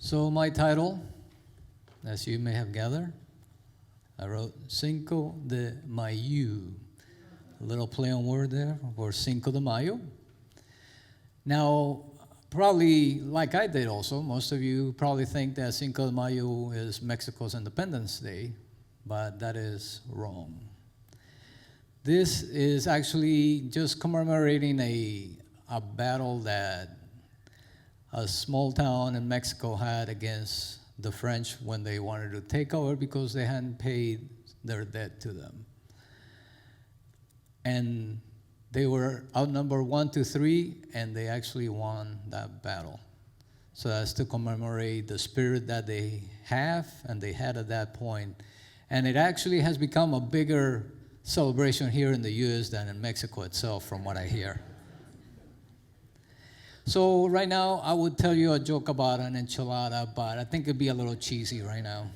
So my title, as you may have gathered, I wrote Cinco de Mayo. A little play on word there for Cinco de Mayo. Now, probably like I did also, most of you probably think that Cinco de Mayo is Mexico's Independence Day, but that is wrong. This is actually just commemorating a battle that a small town in Mexico had against the French when they wanted to take over because they hadn't paid their debt to them. And they were outnumbered 1-3, and they actually won that battle. So that's to commemorate the spirit that they have and they had at that point. And it actually has become a bigger celebration here in the U.S. than in Mexico itself, from what I hear. So right now, I would tell you a joke about an enchilada, but I think it'd be a little cheesy right now.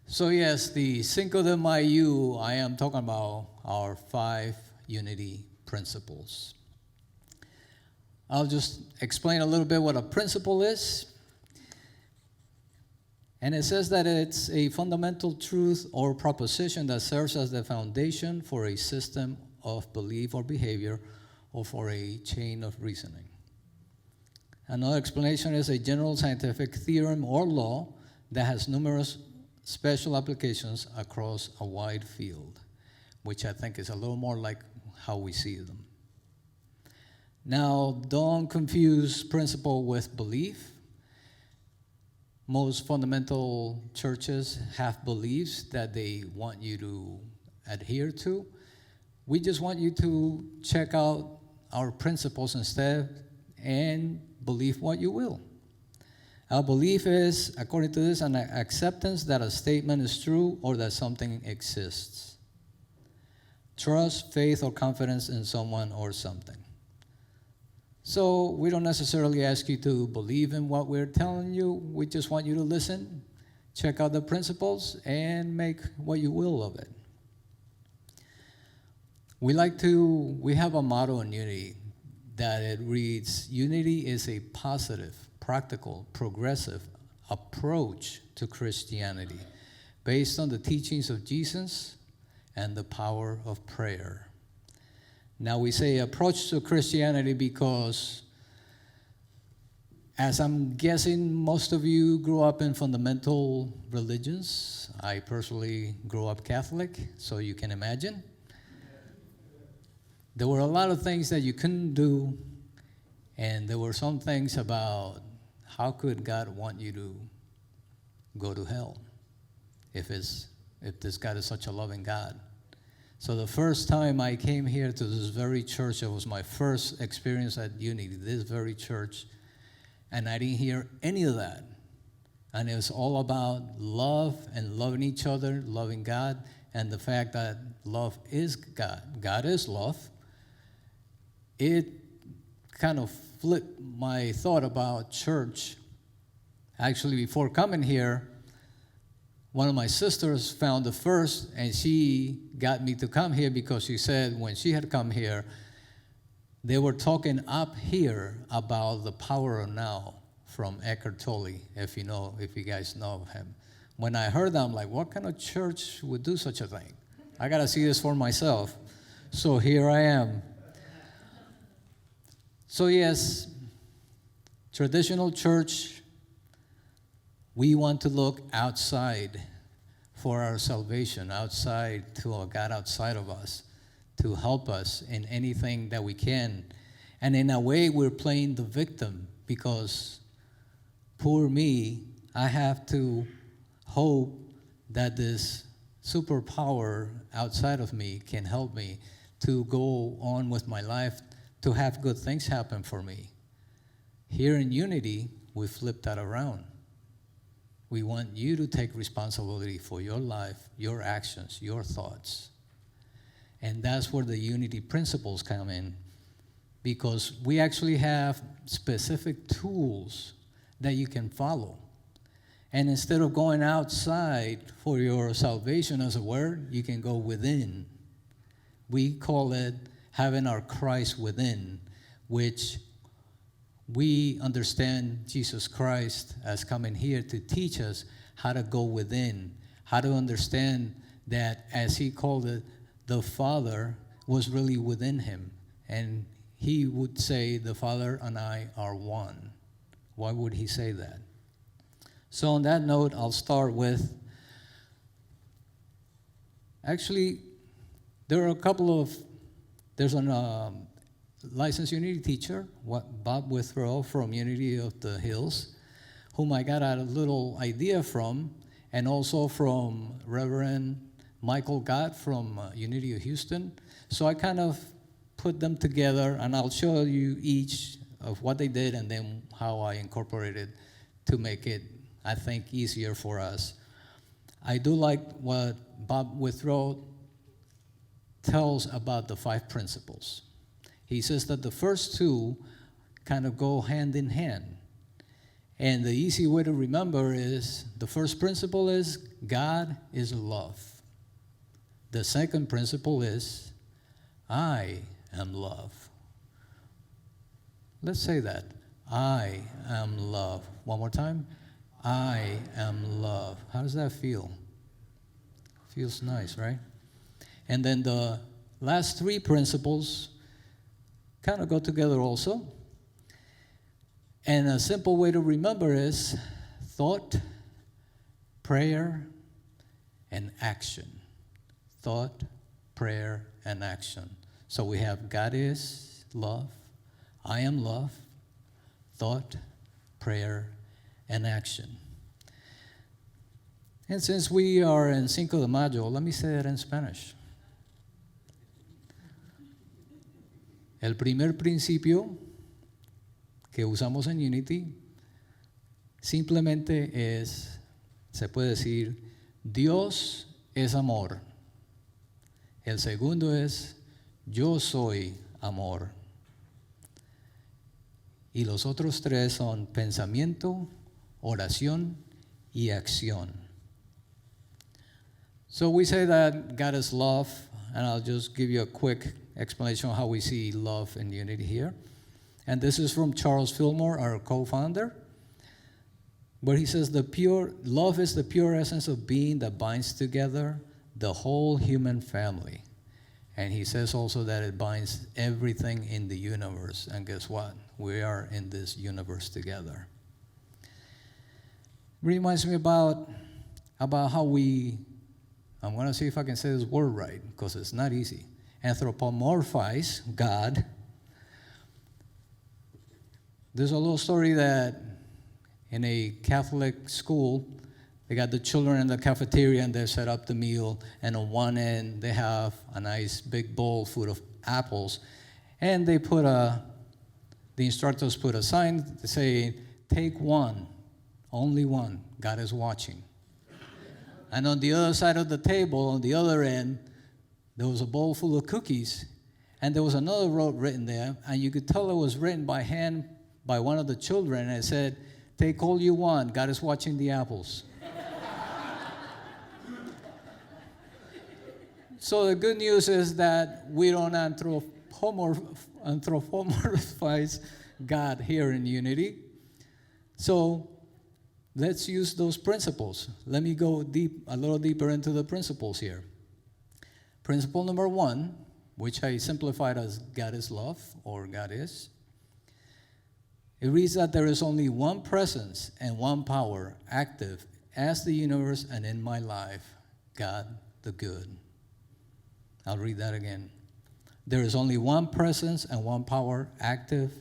So yes, the Cinco de Mayo, I am talking about our 5 unity principles. I'll just explain a little bit what a principle is. And it says that it's a fundamental truth or proposition that serves as the foundation for a system of belief or behavior or for a chain of reasoning. Another explanation is a general scientific theorem or law that has numerous special applications across a wide field, which I think is a little more like how we see them. Now, don't confuse principle with belief. Most fundamental churches have beliefs that they want you to adhere to. We just want you to check out our principles instead and believe what you will. Our belief is, according to this, an acceptance that a statement is true or that something exists. Trust, faith, or confidence in someone or something. So we don't necessarily ask you to believe in what we're telling you. We just want you to listen, check out the principles, and make what you will of it. We have a motto in Unity that it reads, Unity is a positive, practical, progressive approach to Christianity based on the teachings of Jesus and the power of prayer. Now we say approach to Christianity because, as I'm guessing, most of you grew up in fundamental religions. I personally grew up Catholic, so you can imagine. There were a lot of things that you couldn't do, and there were some things about how could God want you to go to hell if this God is such a loving God. So the first time I came here to this very church, it was my first experience at Unity, this very church, and I didn't hear any of that. And it was all about love and loving each other, loving God, and the fact that love is God. God is love. It kind of flipped my thought about church. Actually, before coming here, one of my sisters found the first, and she got me to come here because she said when she had come here, they were talking up here about the power of now from Eckhart Tolle, if you guys know of him. When I heard that, I'm like, what kind of church would do such a thing? I got to see this for myself. So here I am. So yes, traditional church, we want to look outside for our salvation, outside to a God outside of us, to help us in anything that we can. And in a way, we're playing the victim because, poor me, I have to hope that this superpower outside of me can help me to go on with my life, to have good things happen for me. Here in Unity, we flip that around. We want you to take responsibility for your life, your actions, your thoughts. And that's where the unity principles come in, because we actually have specific tools that you can follow. And instead of going outside for your salvation, as a word, you can go within. We call it having our Christ within, which we understand Jesus Christ as coming here to teach us how to go within, how to understand that, as he called it, the Father was really within him. And he would say, the Father and I are one. Why would he say that? So on that note, I'll start with, actually, there are a couple of, there's a licensed Unity teacher, Bob Withrow from Unity of the Hills, whom I got a little idea from, and also from Reverend Michael Gott from Unity of Houston. So I kind of put them together, and I'll show you each of what they did and then how I incorporated to make it, I think, easier for us. I do like what Bob Withrow tells about the 5 principles. He says that the first 2 kind of go hand in hand. And the easy way to remember is, the first principle is God is love. The second principle is I am love. Let's say that. I am love. One more time. I am love. How does that feel? Feels nice, right? And then the last 3 principles kind of go together also. And a simple way to remember is thought, prayer, and action. Thought, prayer, and action. So we have God is love, I am love, thought, prayer, and action. And since we are in Cinco de Mayo, let me say it in Spanish. El primer principio que usamos en Unity simplemente es, se puede decir, Dios es amor. El segundo es, yo soy amor. Y los otros 3 son pensamiento, oración y acción. So we say that God is love, and I'll just give you a quick explanation of how we see love in Unity here. And this is from Charles Fillmore, our co-founder, where he says, love is the pure essence of being that binds together the whole human family. And he says also that it binds everything in the universe. And guess what? We are in this universe together. Reminds me about how we, I'm going to see if I can say this word right, because it's not easy, anthropomorphize God. There's a little story that in a Catholic school, they got the children in the cafeteria and they set up the meal, and on one end they have a nice big bowl full of apples, and they put the instructors put a sign saying, take one, only one, God is watching. And on the other side of the table, on the other end, there was a bowl full of cookies, and there was another note written there, and you could tell it was written by hand by one of the children, and it said, take all you want, God is watching the apples. So the good news is that we don't anthropomorphize God here in Unity. So let's use those principles. Let me go a little deeper into the principles here. Principle number 1, which I simplified as God is love, or God is. It reads that there is only one presence and one power active as the universe and in my life, God the good. I'll read that again. There is only one presence and one power active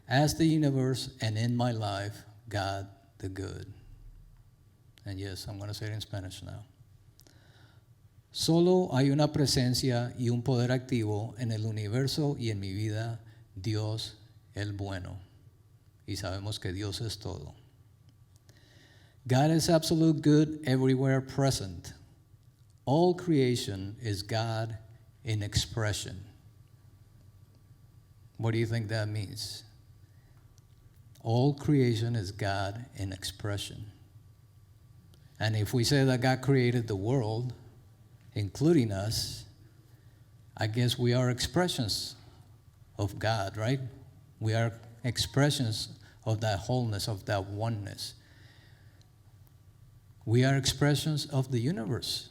as the universe and in my life, God the good. And yes, I'm going to say it in Spanish now. Solo hay una presencia y un poder activo en el universo y en mi vida, Dios el bueno. Y sabemos que Dios es todo. God is absolute good everywhere present. All creation is God in expression. What do you think that means? All creation is God in expression. And if we say that God created the world, including us, I guess we are expressions of God, right? We are expressions of that wholeness, of that oneness. We are expressions of the universe.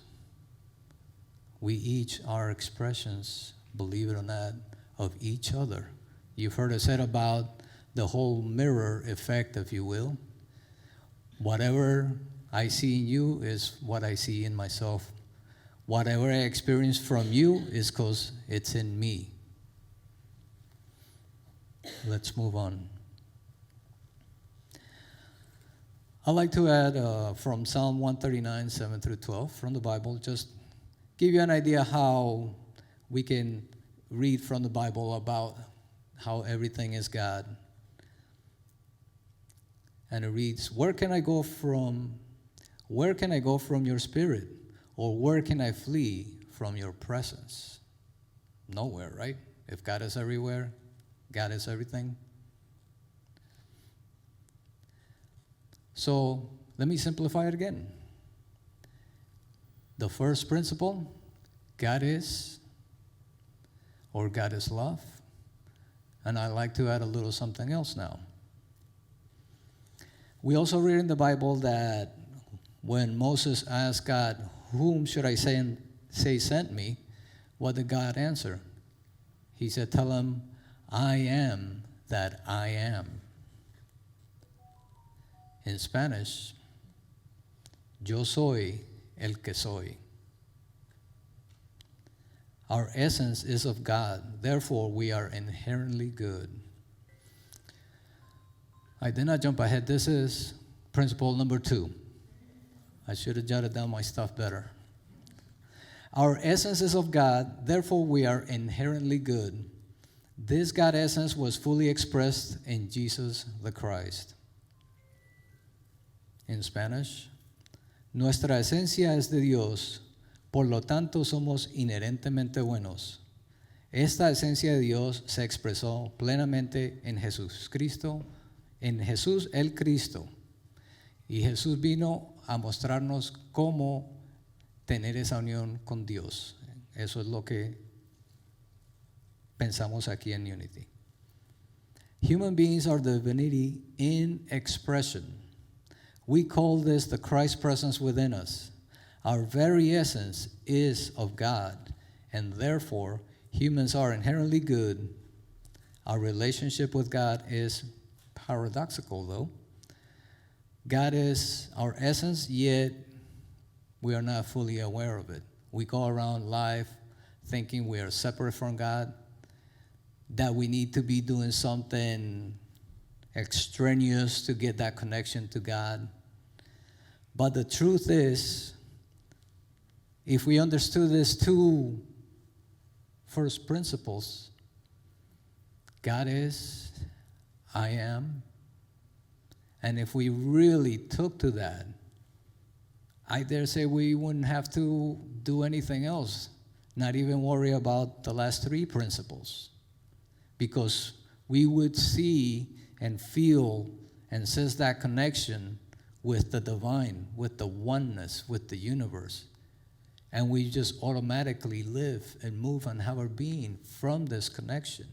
We each are expressions, believe it or not, of each other. You've heard it said about the whole mirror effect, if you will. Whatever I see in you is what I see in myself. Whatever I experience from you is because it's in me. Let's move on. I'd like to add from Psalm 139, 7 through 12 from the Bible, just give you an idea how we can read from the Bible about how everything is God. And it reads, where can I go from your spirit? Or where can I flee from your presence? Nowhere, right? If God is everywhere, God is everything. So let me simplify it again. The first principle, God is, or God is love. And I like to add a little something else now. We also read in the Bible that when Moses asked God, whom should I say sent me? What did God answer? He said, tell him, I am that I am. In Spanish, yo soy el que soy. Our essence is of God. Therefore, we are inherently good. I did not jump ahead. This is principle number 2. I should have jotted down my stuff better. Our essence is of God. Therefore, we are inherently good. This God essence was fully expressed in Jesus the Christ. In Spanish, nuestra esencia es de Dios, por lo tanto somos inherentemente buenos. Esta esencia de Dios se expresó plenamente en Jesucristo, en Jesús el Cristo. Y Jesús vino a mostrarnos cómo tener esa unión con Dios. Eso es lo que pensamos aquí en Unity. Human beings are divinity in expression. We call this the Christ presence within us. Our very essence is of God, and therefore humans are inherently good. Our relationship with God is paradoxical, though. God is our essence, yet we are not fully aware of it. We go around life thinking we are separate from God, that we need to be doing something extraneous to get that connection to God. But the truth is, if we understood these 2 first principles, God is, I am, and if we really took to that, I dare say we wouldn't have to do anything else, not even worry about the last 3 principles, because we would see and feel and sense that connection with the divine, with the oneness, with the universe. And we just automatically live and move and have our being from this connection.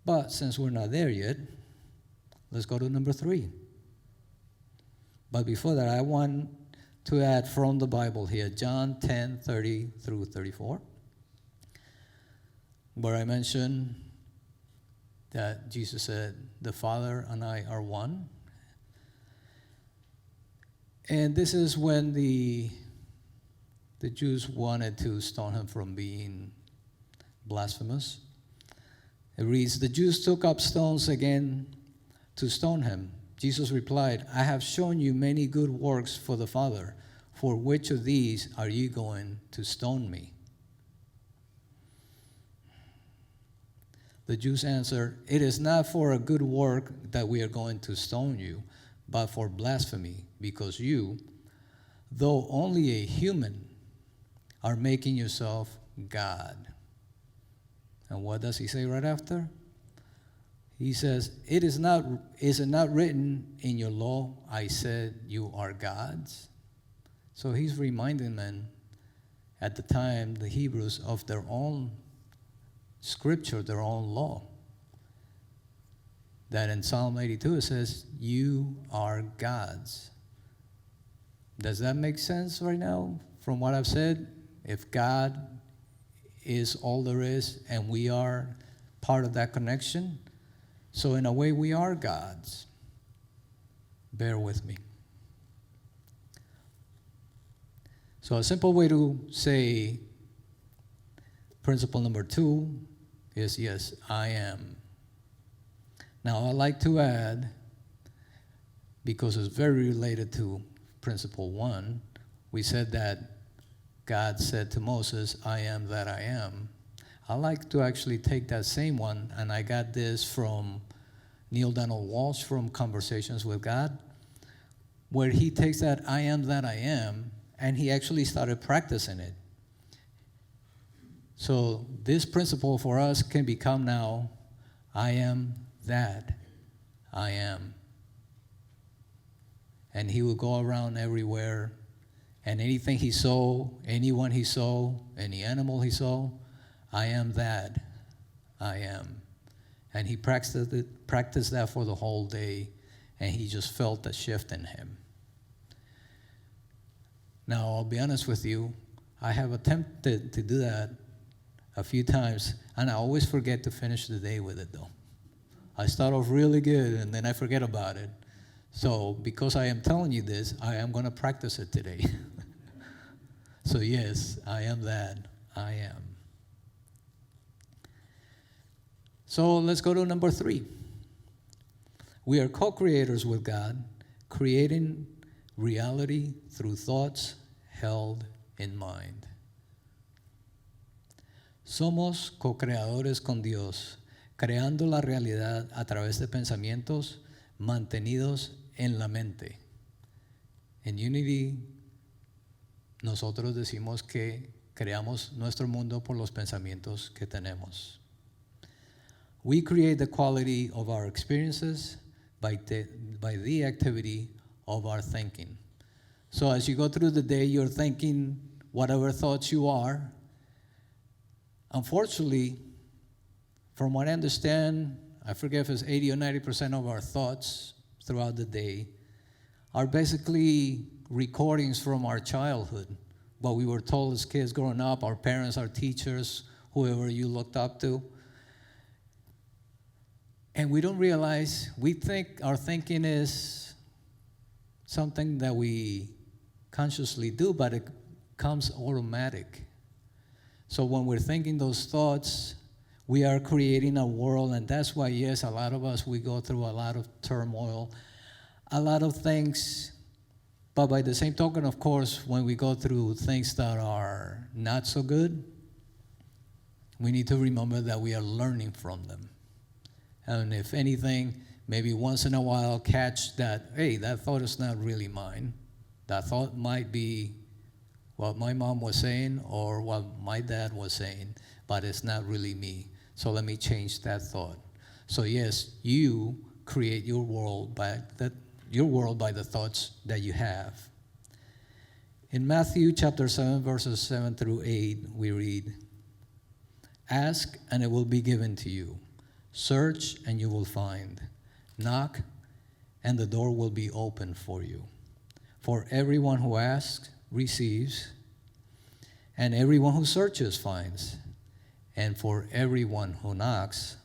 But since we're not there yet, let's go to number 3. But before that, I want to add from the Bible here, John 10:30 through 34, where I mentioned that Jesus said, the Father and I are one. And this is when the Jews wanted to stone him from being blasphemous. It reads, the Jews took up stones again to stone him. Jesus replied, I have shown you many good works for the Father. For which of these are you going to stone me? The Jews answered, it is not for a good work that we are going to stone you, but for blasphemy, because you, though only a human, are making yourself God. And what does he say right after? He says, is it not written in your law, I said you are gods? So he's reminding them at the time, the Hebrews, of their own scripture, their own law. that in Psalm 82 it says, you are God's. Does that make sense right now from what I've said? If God is all there is and we are part of that connection, so in a way we are God's. Bear with me. So a simple way to say principle number 2 is, yes, I am. Now I'd like to add, because it's very related to principle 1, we said that God said to Moses, I am that I am. I like to actually take that same one, and I got this from Neil Donald Walsh from Conversations with God, where he takes that I am that I am, and he actually started practicing it. So this principle for us can become now, I am that I am. And he would go around everywhere, and anything he saw, anyone he saw, any animal he saw, I am that I am. And he practiced that for the whole day, and he just felt a shift in him. Now, I'll be honest with you, I have attempted to do that a few times, and I always forget to finish the day with it, though. I start off really good, and then I forget about it. So, because I am telling you this, I am going to practice it today. So, yes, I am that I am. So, let's go to number 3. We are co-creators with God, creating reality through thoughts held in mind. Somos co-creadores con Dios, creando la realidad a través de pensamientos mantenidos en la mente. En Unity, nosotros decimos que creamos nuestro mundo por los pensamientos que tenemos. We create the quality of our experiences by the activity of our thinking. So as you go through the day, you're thinking whatever thoughts you are. Unfortunately, from what I understand, I forget if it's 80 or 90% of our thoughts throughout the day are basically recordings from our childhood, what we were told as kids growing up, our parents, our teachers, whoever you looked up to. And we don't realize, we think our thinking is something that we consciously do, but it comes automatic. So when we're thinking those thoughts, we are creating a world, and that's why, yes, a lot of us, we go through a lot of turmoil, a lot of things. But by the same token, of course, when we go through things that are not so good, we need to remember that we are learning from them. And if anything, maybe once in a while catch that, hey, that thought is not really mine. That thought might be what my mom was saying or what my dad was saying, but it's not really me. So let me change that thought. So yes, you create your world by the thoughts that you have. In Matthew chapter 7, verses 7 through 8, we read, ask and it will be given to you. Search and you will find. Knock and the door will be open for you. For everyone who asks receives, and everyone who searches finds. And for everyone who knocks,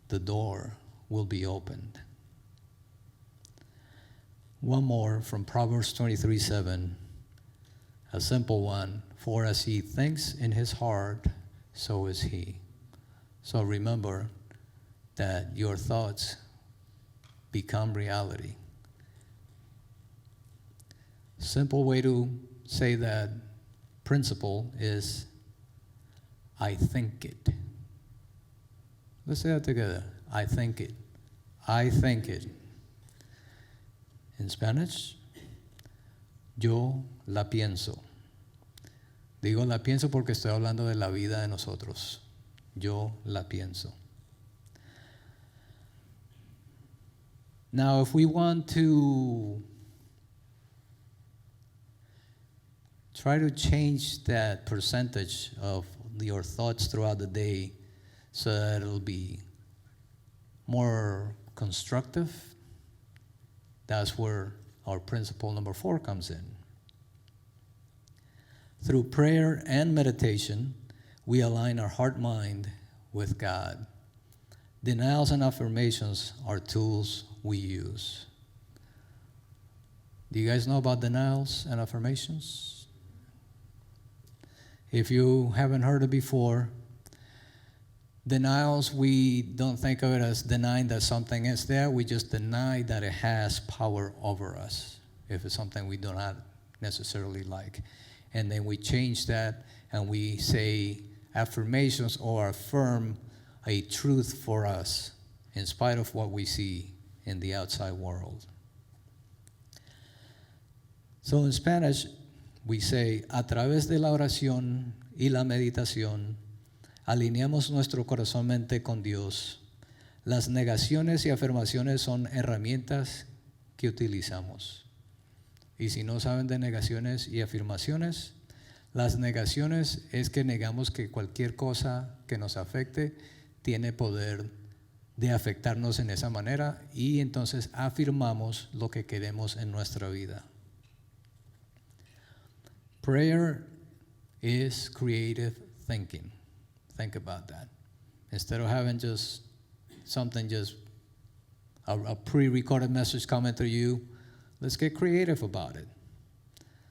the door will be opened. One more from Proverbs 23:7, a simple one. For as he thinks in his heart, so is he. So remember that your thoughts become reality. Simple way to say that principle is, I think it. Let's say that together. I think it. I think it. In Spanish, yo la pienso. Digo la pienso porque estoy hablando de la vida de nosotros. Yo la pienso. Now, if we want to try to change that percentage of your thoughts throughout the day so that it'll be more constructive, that's where our principle number 4 comes in. Through prayer and meditation, we align our heart-mind with God. Denials and affirmations are tools we use. Do you guys know about denials and affirmations? If you haven't heard it before, denials, we don't think of it as denying that something is there. We just deny that it has power over us if it's something we do not necessarily like. And then we change that and we say affirmations or affirm a truth for us in spite of what we see in the outside world. So in Spanish, we say, a través de la oración y la meditación, alineamos nuestro corazón-mente con Dios. Las negaciones y afirmaciones son herramientas que utilizamos. Y si no saben de negaciones y afirmaciones, las negaciones es que negamos que cualquier cosa que nos afecte tiene poder de afectarnos en esa manera y entonces afirmamos lo que queremos en nuestra vida. Prayer is creative thinking. Think about that. Instead of having just something, just a pre-recorded message coming to you, let's get creative about it.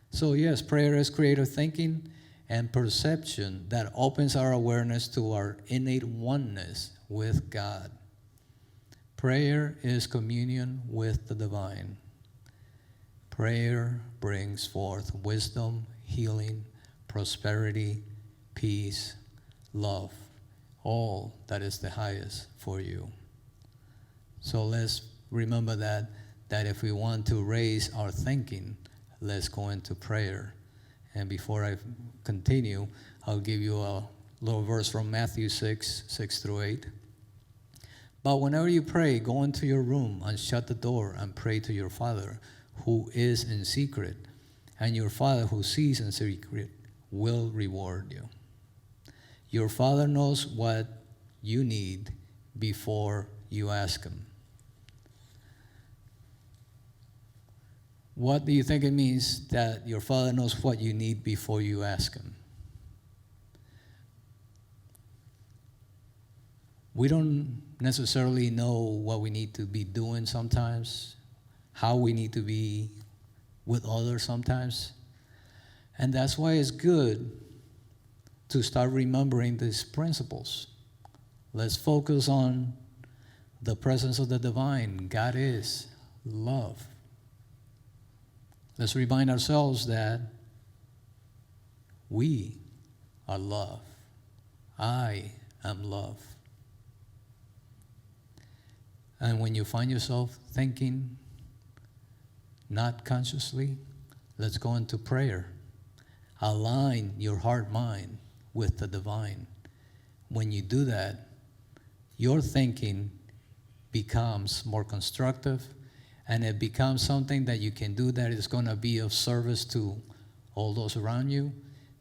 So yes, prayer is creative thinking and perception that opens our awareness to our innate oneness with God. Prayer is communion with the divine. Prayer brings forth wisdom, healing, prosperity, peace, love, all that is the highest for you. So let's remember that if we want to raise our thinking, let's go into prayer. And before I continue, I'll give you a little verse from Matthew 6:6-8. But whenever you pray, go into your room and shut the door and pray to your Father who is in secret, and your Father who sees in secret will reward you. Your Father knows what you need before you ask Him. What do you think it means that your Father knows what you need before you ask Him? We don't necessarily know what we need to be doing sometimes, how we need to be with others sometimes. And that's why it's good to start remembering these principles. Let's focus on the presence of the divine. God is love. Let's remind ourselves that we are love. I am love. And when you find yourself thinking not consciously, let's go into prayer. Align your heart-mind with the divine. When you do that, your thinking becomes more constructive, and it becomes something that you can do that is going to be of service to all those around you,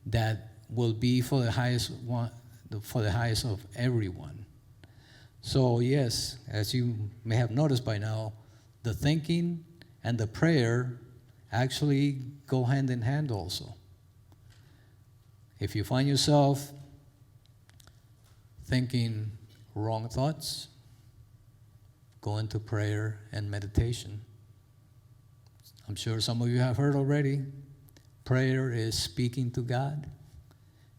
that will be for the highest one, for the highest of everyone. So yes, as you may have noticed by now, the thinking and the prayer actually go hand in hand also. If you find yourself thinking wrong thoughts, go into prayer and meditation. I'm sure some of you have heard already, prayer is speaking to God,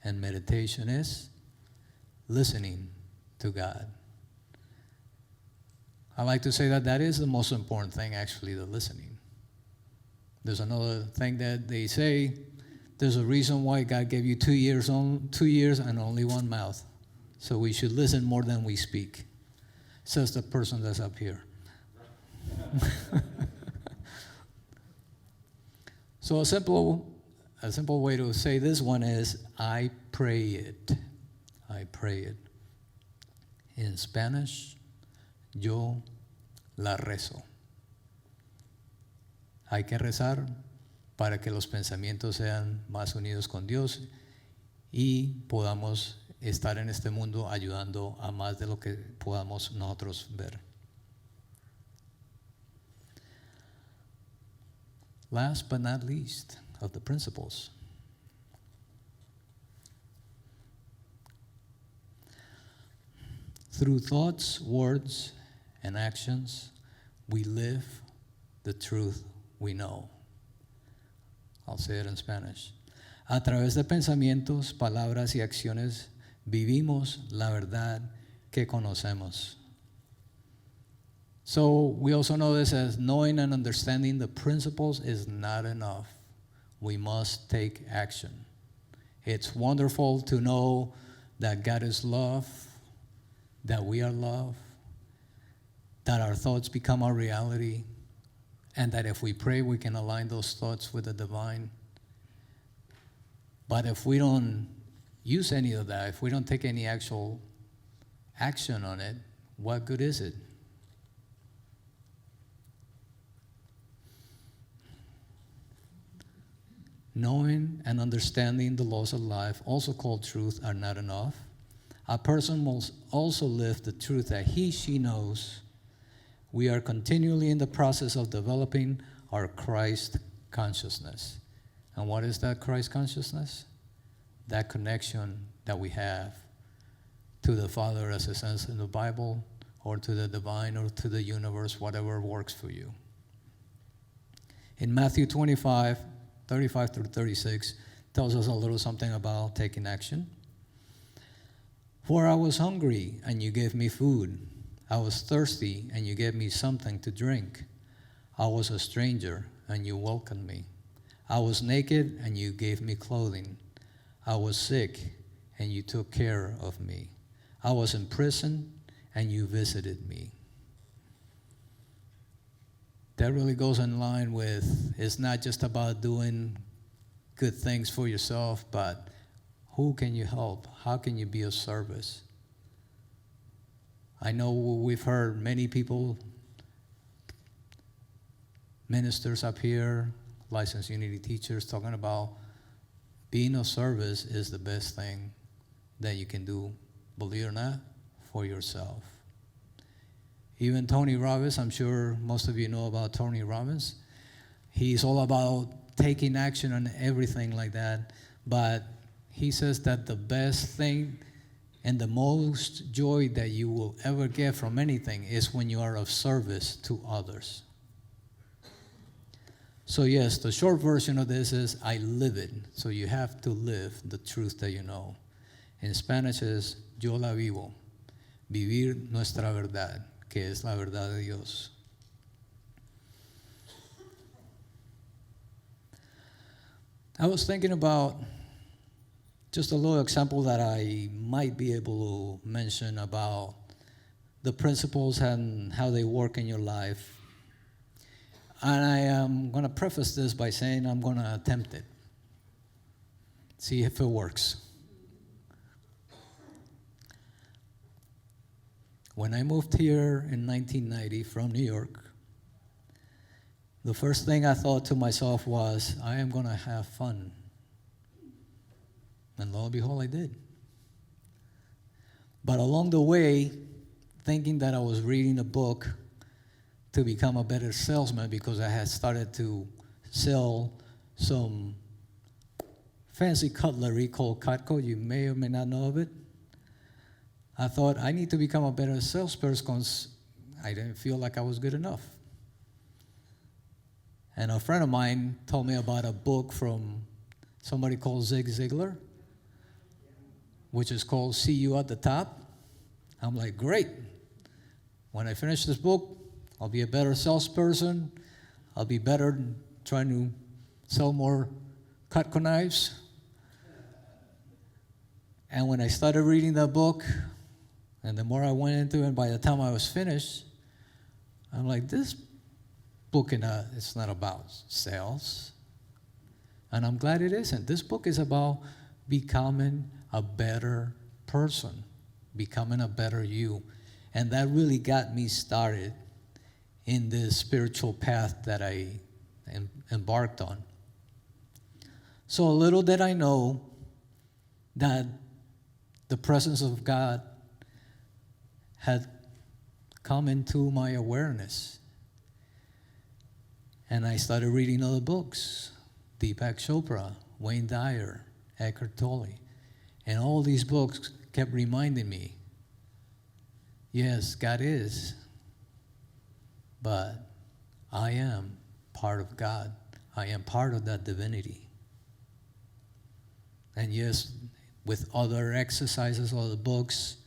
and meditation is listening to God. I like to say that is the most important thing, actually, the listening. There's another thing that they say, there's a reason why God gave you 2 ears and only one mouth. So we should listen more than we speak, says the person that's up here. So a simple way to say this one is, I pray it. I pray it. In Spanish, yo la rezo. Hay que rezar para que los pensamientos sean más unidos con Dios y podamos estar en este mundo ayudando a más de lo que podamos nosotros ver. Last but not least of the principles. Through thoughts, words, and actions, we live the truth we know. I'll say it in Spanish. A través de pensamientos, palabras y acciones, vivimos la verdad que conocemos. So we also know this as knowing and understanding the principles is not enough. We must take action. It's wonderful to know that God is love, that we are love, that our thoughts become our reality, and that if we pray, we can align those thoughts with the divine. But if we don't use any of that, if we don't take any actual action on it, what good is it? Knowing and understanding the laws of life, also called truth, are not enough. A person must also live the truth that she knows. We are continually in the process of developing our Christ consciousness. And what is that Christ consciousness? That connection that we have to the Father, as it says in the Bible, or to the divine, or to the universe, whatever works for you. In Matthew 25, 35 through 36, tells us a little something about taking action. For I was hungry, and you gave me food. I was thirsty, and you gave me something to drink. I was a stranger, and you welcomed me. I was naked, and you gave me clothing. I was sick, and you took care of me. I was in prison, and you visited me. That really goes in line with, it's not just about doing good things for yourself, but who can you help? How can you be of service? I know we've heard many people, ministers up here, licensed unity teachers, talking about being of service is the best thing that you can do, believe it or not, for yourself. Even Tony Robbins, I'm sure most of you know about Tony Robbins. He's all about taking action on everything like that. But he says that the best thing and the most joy that you will ever get from anything is when you are of service to others. So yes, the short version of this is I live it. So you have to live the truth that you know. In Spanish is yo la vivo, vivir nuestra verdad, que es la verdad de Dios. I was thinking about just a little example that I might be able to mention about the principles and how they work in your life. And I am going to preface this by saying I'm going to attempt it. See if it works. When I moved here in 1990 from New York, the first thing I thought to myself was, I am going to have fun. And lo and behold, I did. But along the way, thinking that I was reading a book to become a better salesman because I had started to sell some fancy cutlery called Cutco. You may or may not know of it. I thought I need to become a better salesperson because I didn't feel like I was good enough. And a friend of mine told me about a book from somebody called Zig Ziglar, which is called See You at the Top. I'm like, great. When I finish this book, I'll be a better salesperson. I'll be better trying to sell more Cutco knives. And when I started reading that book, and the more I went into it, by the time I was finished, I'm like, this book it's not about sales. And I'm glad it isn't. This book is about becoming a better person, becoming a better you. And that really got me started in this spiritual path that I embarked on. So little did I know that the presence of God had come into my awareness. And I started reading other books, Deepak Chopra, Wayne Dyer, Eckhart Tolle. And all these books kept reminding me, yes, God is, but I am part of God. I am part of that divinity. And yes, with other exercises, other books,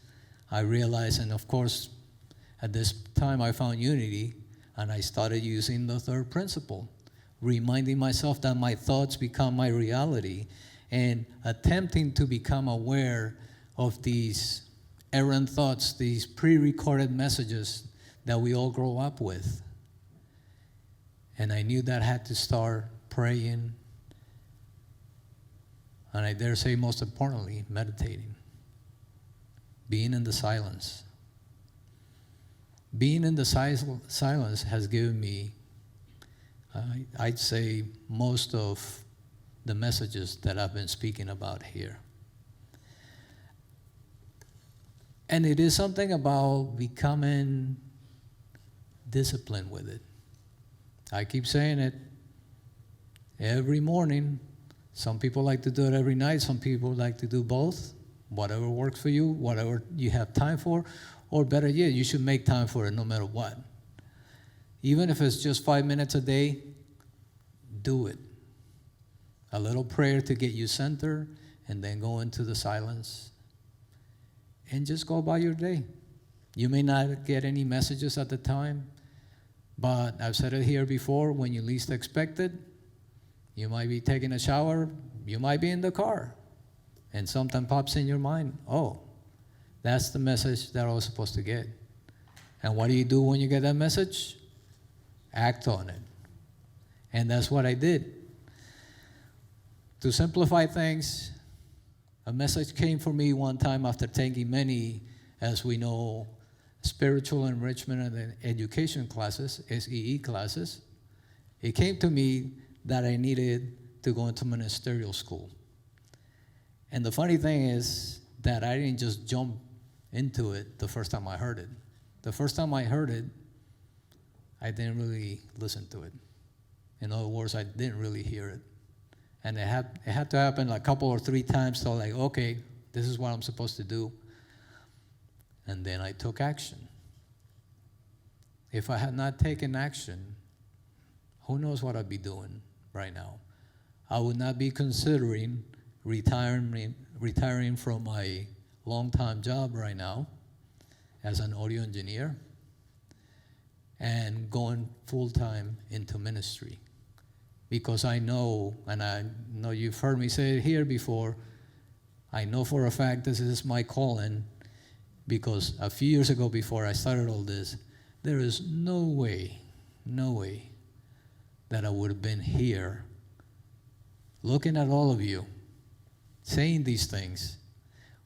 I realized, and of course, at this time I found unity, and I started using the third principle, reminding myself that my thoughts become my reality, and attempting to become aware of these errant thoughts, these pre-recorded messages that we all grow up with. And I knew that I had to start praying, and I dare say most importantly, meditating, being in the silence. Being in the silence has given me, I'd say, most of the messages that I've been speaking about here. And it is something about becoming disciplined with it. I keep saying it every morning. Some people like to do it every night. Some people like to do both. Whatever works for you, whatever you have time for, or better yet, you should make time for it no matter what. Even if it's just 5 minutes a day, do it. A little prayer to get you centered, and then go into the silence. And just go about your day. You may not get any messages at the time, but I've said it here before, when you least expect it, you might be taking a shower, you might be in the car, and something pops in your mind, oh, that's the message that I was supposed to get. And what do you do when you get that message? Act on it. And that's what I did. To simplify things, a message came for me one time after taking many, as we know, spiritual enrichment and education classes, SEE classes. It came to me that I needed to go into ministerial school. And the funny thing is that I didn't just jump into it the first time I heard it. The first time I heard it, I didn't really listen to it. In other words, I didn't really hear it. And it had to happen like a couple or 3 times till like, okay, this is what I'm supposed to do. And then I took action. If I had not taken action, who knows what I'd be doing right now. I would not be considering retiring from my long-time job right now as an audio engineer and going full-time into ministry. Because I know, and I know you've heard me say it here before, I know for a fact this is my calling, because a few years ago before I started all this, there is no way that I would have been here looking at all of you, saying these things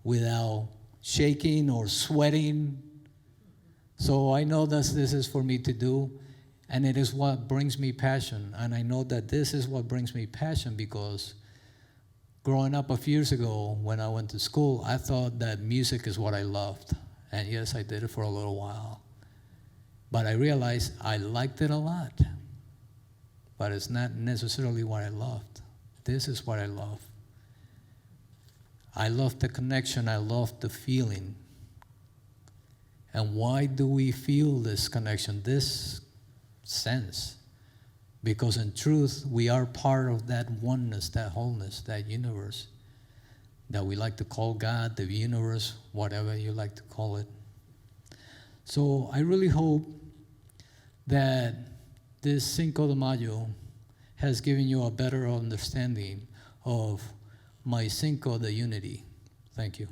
without shaking or sweating. So I know that this is for me to do, and it is what brings me passion. And I know that this is what brings me passion because growing up a few years ago when I went to school, I thought that music is what I loved. And yes, I did it for a little while. But I realized I liked it a lot. But it's not necessarily what I loved. This is what I love. I love the connection. I love the feeling. And why do we feel this connection, this sense? Because in truth, we are part of that oneness, that wholeness, that universe that we like to call God, the universe, whatever you like to call it. So I really hope that this Cinco de Mayo has given you a better understanding of my Cinco de Unity. Thank you.